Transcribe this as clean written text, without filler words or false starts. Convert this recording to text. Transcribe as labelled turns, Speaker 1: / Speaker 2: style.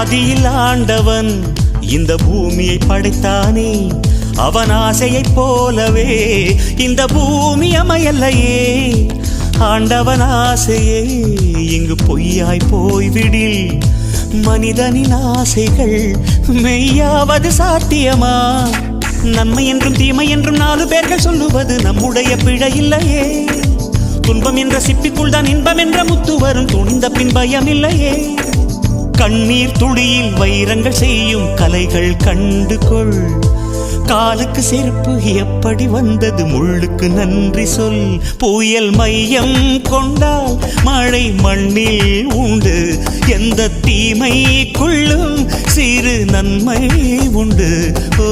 Speaker 1: ஆதியில் ஆண்டவன் இந்த பூமியை படைத்தானே, அவன் ஆசையைப் போலவே இந்த பூமி அமையல்லையே. ஆண்டவன் ஆசையே இங்கு பொய்யாய் போய்விடில், மனிதனின் ஆசைகள் மெய்யாவது சாத்தியமா? நன்மை என்றும் தீமை என்றும் 4 பேர்கள் சொல்லுவது நம்முடைய பிழை இல்லையே. துன்பம் என்ற சிப்பிக்குள் தான் இன்பம் என்ற முத்து வரும், துணிந்த பின் பயம் இல்லையே. கண்ணீர் துளியில் வைரங்கள் செய்யும் கலைகள் கண்டு கொள். காலுக்கு செருப்பு எப்படி வந்தது, முள்ளுக்கு நன்றி சொல். புயல் மையம் கொண்டால் மழை மண்ணில் உண்டு, எந்த தீமைக்குள்ளும் சிறு நன்மை உண்டு. ஓ